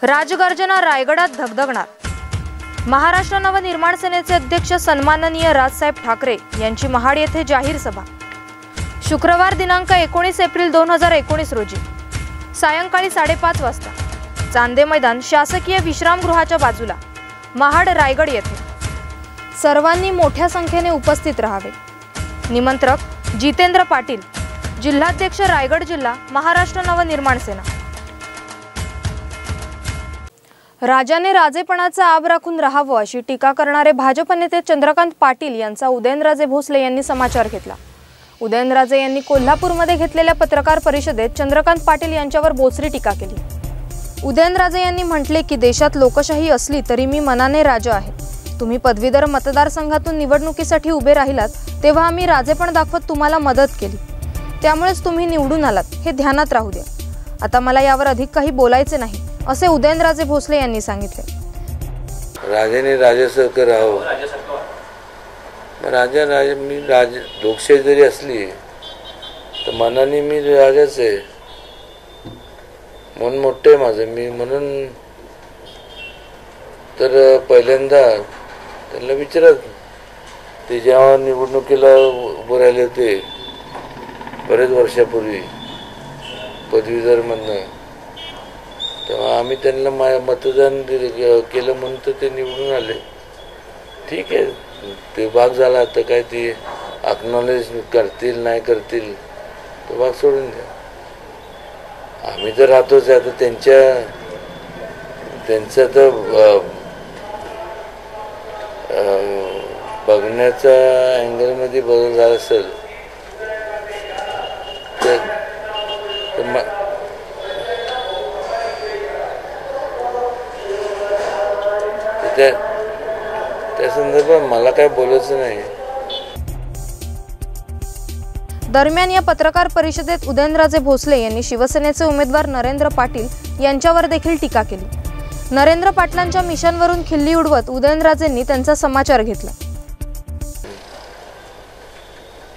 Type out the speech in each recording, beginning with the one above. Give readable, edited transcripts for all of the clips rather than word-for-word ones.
राजगर्जना रायगडात धगधगणार। महाराष्ट्र नवनिर्माण सेनेचे अध्यक्ष सन्माननीय राजसाहेब ठाकरे यांची महाड येथे जाहीर सभा। शुक्रवार दिनांक 19 एप्रिल 2019 रोजी सायंकाळी 5:30 वाजता चांदे मैदान शासकीय विश्रामगृहाच्या बाजूला महाड रायगड येथे सर्वांनी मोठ्या संख्येने उपस्थित राहावे। निमंत्रक जितेंद्र पाटील, जिल्हाध्यक्ष रायगड जिल्हा महाराष्ट्र नवनिर्माण सेना। राजाने राजेपणाचा आब राखून राहावं अशी टीका करणारे भाजप नेते चंद्रकांत पाटील यांचा उदयनराजे भोसले यांनी समाचार घेतला। उदयनराजे यांनी कोल्हापूरमध्ये घेतलेल्या पत्रकार परिषदेत चंद्रकांत पाटील यांच्यावर बोचरी टीका केली। उदयनराजे यांनी म्हटले की देशात लोकशाही असली तरी मी मनाने राजा आहे। तुम्ही पदवीधर मतदारसंघातून निवडणुकीसाठी उभे राहिलात तेव्हा आम्ही राजेपण दाखवत तुम्हाला मदत केली, त्यामुळेच तुम्ही निवडून आलात हे ध्यानात राहू द्या। आता मला यावर अधिक काही बोलायचे नाही असे उदयनराजे भोसले यांनी सांगितले। राजाने राजासारखं राहावं, मी लोकशाही जरी असली तर मनाने मी राजाच आहे, मन मोठं आहे माझं मी, म्हणून तर पहिल्यांदा त्यांना विचारत ते जेव्हा निवडणुकीला उभं राहिले होते बरेच वर्षापूर्वी पदवीधरमधनं, तेव्हा आम्ही त्यांना मतदान केलं म्हणून तर ते निवडून आले। ठीक आहे, ते भाग झाला, आता काय ते अक्नॉलेज करतील नाही करतील तो भाग सोडून द्या। आम्ही तर राहतोच, आता त्यांचं तर बघण्याचा अँगलमध्ये बदल झाला असेल तर त्या संदर्भात मला काय बोलायचं नाही। दरम्यान या पत्रकार परिषदेत उदयनराजे भोसले यांनी शिवसेनेचे उमेदवार नरेंद्र पाटील यांच्यावर देखील टीका केली। नरेंद्र पाटलांच्या मिशनवरून खिल्ली उडवत उदयनराजेंनी त्यांचा समाचार घेतला।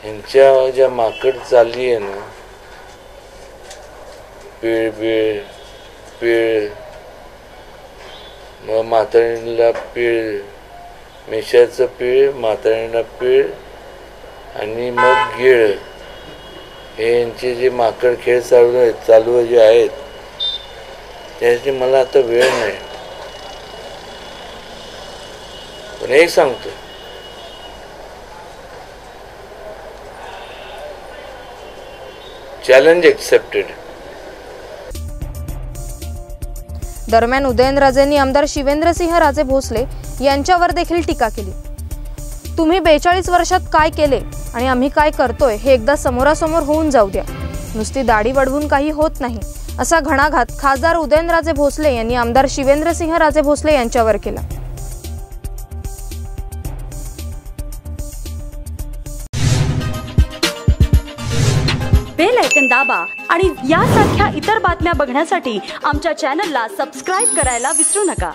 ह्यांच्या ज्या माकड चालली आहे ना, पीळ मग म्हातारीला पीळ, मेशाचं पीळ, म्हातारीला पीळ आणि मग गिळ, हे यांचे जे माकड खेळ चालू जे आहेत त्याची मला आता वेळ नाही। पण एक सांगतो, चॅलेंज एक्सेप्टेड। दरम्यान उदयनराजेंनी आमदार शिवेंद्रसिंह राजे भोसले यांच्यावर देखील टीका केली। तुम्ही 42 वर्षात काय केले आणि आम्ही काय करतोय हे एकदा समोरासमोर होऊन जाऊ द्या, नुसती दाढी वाढवून काही होत नाही असा घणाघात खासदार उदयनराजे भोसले यांनी आमदार शिवेंद्रसिंह राजे भोसले यांच्यावर केला। बेल आयकॉन दाबा आणि यासारख्या इतर बातम्या बघण्यासाठी आमच्या चॅनलला सबस्क्राइब करायला विसरू नका।